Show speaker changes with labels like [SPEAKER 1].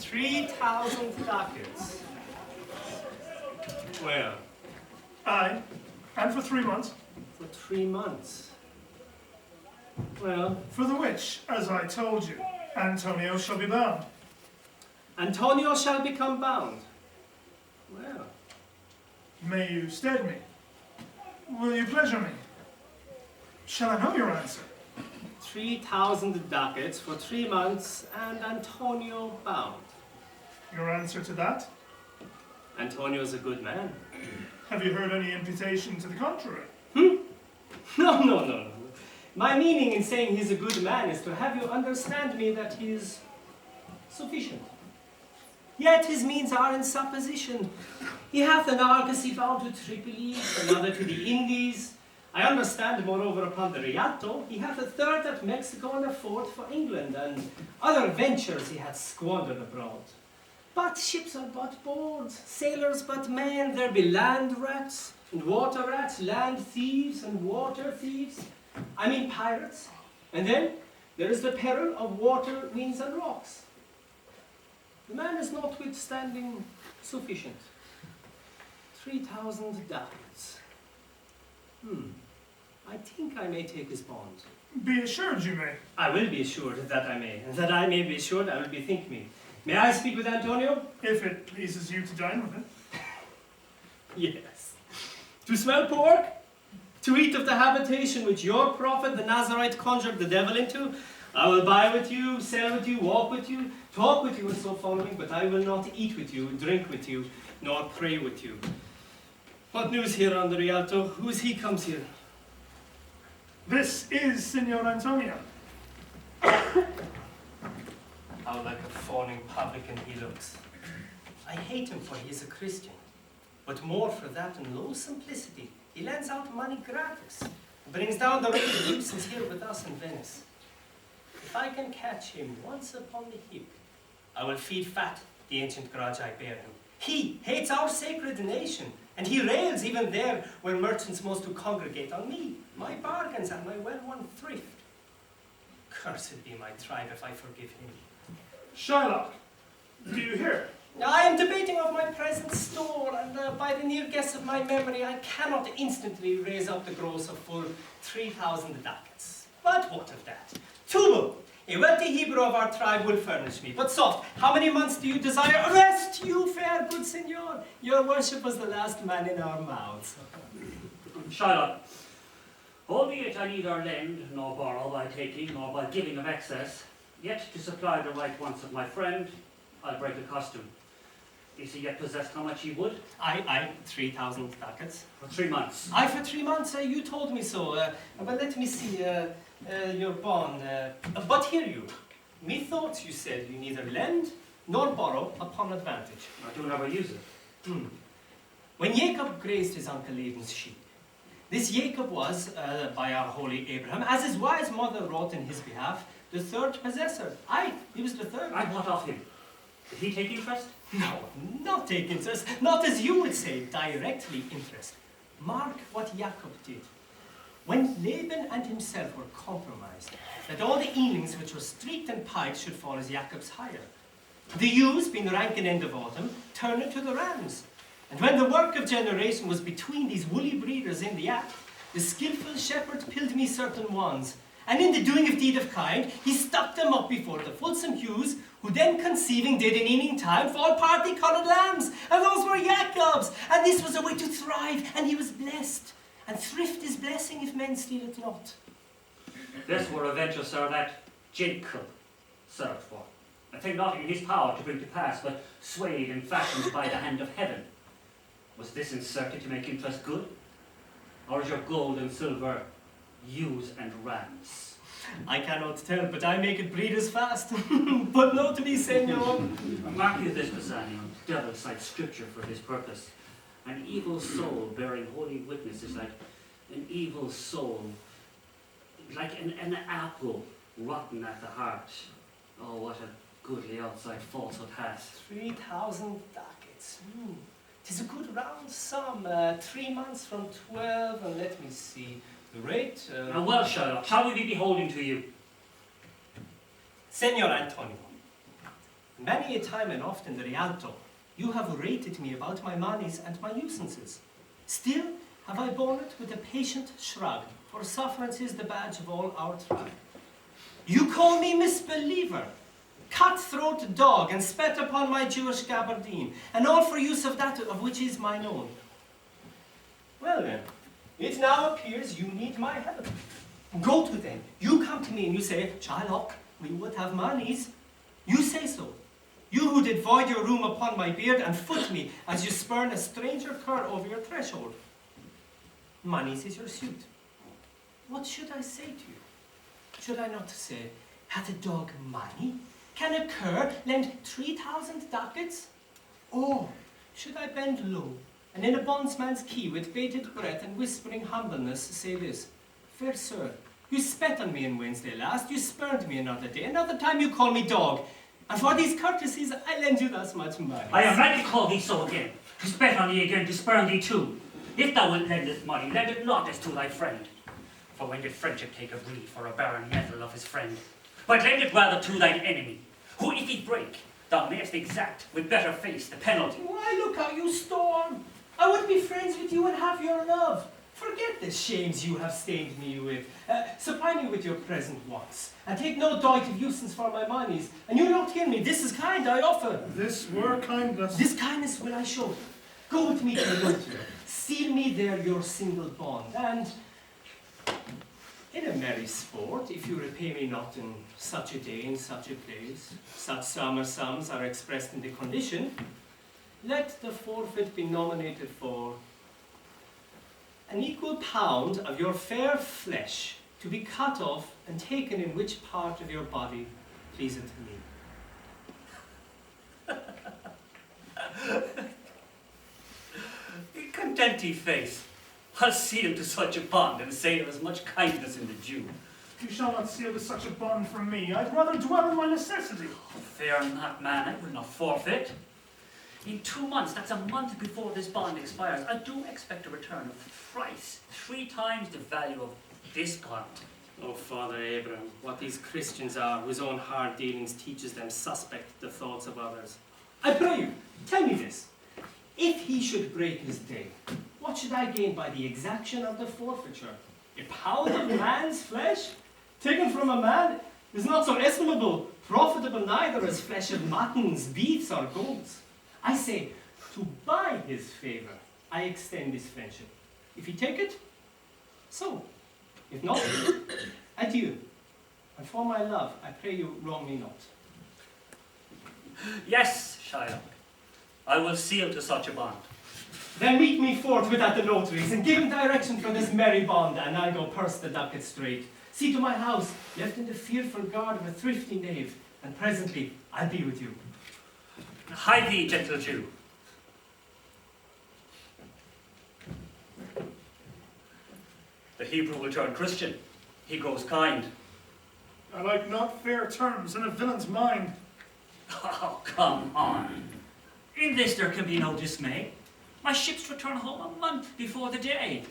[SPEAKER 1] 3,000 ducats. Well?
[SPEAKER 2] Aye, and for 3 months.
[SPEAKER 1] For 3 months. Well?
[SPEAKER 2] For the which, as I told you, Antonio shall be bound.
[SPEAKER 1] Antonio shall become bound. Well?
[SPEAKER 2] May you stead me? Will you pleasure me? Shall I know your answer?
[SPEAKER 1] 3,000 ducats for 3 months and Antonio bound.
[SPEAKER 2] Your answer to that?
[SPEAKER 1] Antonio's a good man.
[SPEAKER 2] Have you heard any imputation to the contrary?
[SPEAKER 1] No. My meaning in saying he's a good man is to have you understand me that he is sufficient. Yet his means are in supposition. He hath an argosy bound to Tripoli, another to the Indies. I understand, moreover, upon the Rialto, he hath a third at Mexico and a fourth for England, and other ventures he hath squandered abroad. But ships are but boards, sailors but men, there be land rats and water rats, land thieves and water thieves. I mean pirates. And then there is the peril of water, winds and rocks. The man is notwithstanding sufficient. 3,000 ducats. I think I may take his bond.
[SPEAKER 2] Be assured you may.
[SPEAKER 1] I will be assured that I may, and that I may be assured I will bethink me. May I speak with Antonio?
[SPEAKER 2] If it pleases you to dine with him.
[SPEAKER 1] Yes. To smell pork? To eat of the habitation which your prophet, the Nazarite, conjured the devil into? I will buy with you, sell with you, walk with you, talk with you and so following, but I will not eat with you, drink with you, nor pray with you. What news here on the Rialto? Who is he comes here?
[SPEAKER 2] This is Signor Antonio.
[SPEAKER 1] How like a fawning publican he looks. I hate him for he is a Christian, but more for that in low simplicity. He lends out money gratis, and brings down the rate of nuisance here with us in Venice. If I can catch him once upon the hip, I will feed fat the ancient grudge I bear him. He hates our sacred nation, and he rails even there where merchants most do congregate on me, my bargains and my well-won thrift. Cursed be my tribe if I forgive him.
[SPEAKER 2] Shylock, do you hear?
[SPEAKER 1] I am debating of my present store, and by the near guess of my memory, I cannot instantly raise up the gross of full 3,000 ducats. But what of that? Tubal, a wealthy Hebrew of our tribe, will furnish me. But soft, how many months do you desire? Rest, you fair good signor. Your worship was the last man in our mouths.
[SPEAKER 3] Shylock, albeit I neither lend nor borrow by taking nor by giving of excess, yet to supply the right wants of my friend, I'll break a custom. Is he yet possessed how much he would?
[SPEAKER 1] I 3,000 ducats.
[SPEAKER 3] For 3 months.
[SPEAKER 1] I for 3 months, you told me so. But let me see your bond. But hear you, methought you said you neither lend nor borrow upon advantage.
[SPEAKER 3] I do never use it.
[SPEAKER 1] When Jacob grazed his uncle Laban's sheep, this Jacob was, by our holy Abraham, as his wise mother wrote in his behalf, the third possessor. Aye, he was the third.
[SPEAKER 3] And what of him? Did he take interest?
[SPEAKER 1] No, not take interest. Not as you would say, directly interest. Mark what Jacob did. When Laban and himself were compromised, that all the evenings which were streaked and piked should fall as Jacob's hire. The ewes, being rank in end of autumn, turned to the rams. And when the work of generation was between these woolly breeders in the act, the skilful shepherd pilled me certain wands, and in the doing of deed of kind, he stuck them up before the fulsome ewes, who then conceiving did in evening time fall party-coloured lambs, and those were Jacob's, and this was a way to thrive, and he was blessed. And thrift is blessing if men steal it not.
[SPEAKER 3] This were a venture, sir, that Jacob served for. A thing not in his power to bring to pass, but swayed and fashioned by the hand of heaven. Was this inserted to make interest good? Or is your gold and silver ewes and rams?
[SPEAKER 1] I cannot tell, but I make it breeders fast. But no to be, senor.
[SPEAKER 3] Mark you this, Bassanio, devil cite scripture for this purpose. An evil soul bearing holy witness is like an evil soul, like an apple rotten at the heart. Oh, what a goodly outside falsehood hath.
[SPEAKER 1] 3,000 ducats. 'Tis a good round sum. 3 months from 12, and let me see. The rate...
[SPEAKER 3] well, Shylock, shall we be beholden to you?
[SPEAKER 1] Senor Antonio, Many a time and often, the Rialto, you have rated me about my monies and my usances. Still have I borne it with a patient shrug, for sufferance is the badge of all our tribe. You call me misbeliever, cutthroat dog, and spat upon my Jewish gabardine, and all for use of that of which is mine own. Well then, it now appears you need my help. Go to them. You come to me and you say, Shylock, we would have monies. You say so. You who did void your room upon my beard and foot me as you spurn a stranger cur over your threshold. Monies is your suit. What should I say to you? Should I not say, hath a dog money? Can a cur lend 3,000 ducats? Or should I bend low, and in a bondsman's key with bated breath and whispering humbleness say this, fair sir, you spat on me on Wednesday last, you spurned me another day, another time you call me dog, and for these courtesies I lend you thus much money.
[SPEAKER 3] I am ready to call thee so again, to spit on thee again, to spurn thee too. If thou wilt lend this money, lend it not as to thy friend. For when did friendship take a breed for a barren metal of his friend? But lend it rather to thine enemy, who if he break, thou mayest exact with better face the penalty.
[SPEAKER 1] Why, look how you storm. I would be friends with you and have your love. Forget the shames you have stained me with. Supply me with your present wants, and take no doit of usance for my monies. And you not hear me, this is kind I offer.
[SPEAKER 2] This were kindness.
[SPEAKER 1] This kindness will I show. Go with me to the notary, seal me there your single bond, and in a merry sport, if you repay me not in such a day, in such a place, such sum or sums are expressed in the condition, let the forfeit be nominated for an equal pound of your fair flesh to be cut off and taken in which part of your body pleaseth me.
[SPEAKER 3] Content ye face. I'll seal to such a bond and say there is much kindness in the Jew.
[SPEAKER 2] You shall not seal to such a bond from me. I'd rather dwell in my necessity.
[SPEAKER 3] Fear not, man, I will not forfeit. In 2 months, that's a month before this bond expires, I do expect a return of thrice, 3 times the value of this bond.
[SPEAKER 1] Oh, Father Abraham, what these Christians are, whose own hard dealings teaches them suspect the thoughts of others. I pray you, tell me this. If he should break his day, what should I gain by the exaction of the forfeiture? A pound of man's flesh, taken from a man, is not so estimable, profitable neither as flesh of muttons, beefs, or goats. I say, to buy his favour, I extend this friendship. If he take it, so. If not, adieu. And for my love, I pray you wrong me not.
[SPEAKER 3] Yes, Shylock, I will seal to such a bond.
[SPEAKER 1] Then meet me forthwith at the notary's, and give him direction for this merry bond, and I'll go purse the ducat straight. See to my house, left in the fearful guard of a thrifty knave, and presently I'll be with you.
[SPEAKER 3] Hide thee, gentle Jew. The Hebrew will turn Christian. He grows kind.
[SPEAKER 2] I like not fair terms in a villain's mind.
[SPEAKER 3] Oh, come on. In this there can be no dismay. My ships return home a month before the day.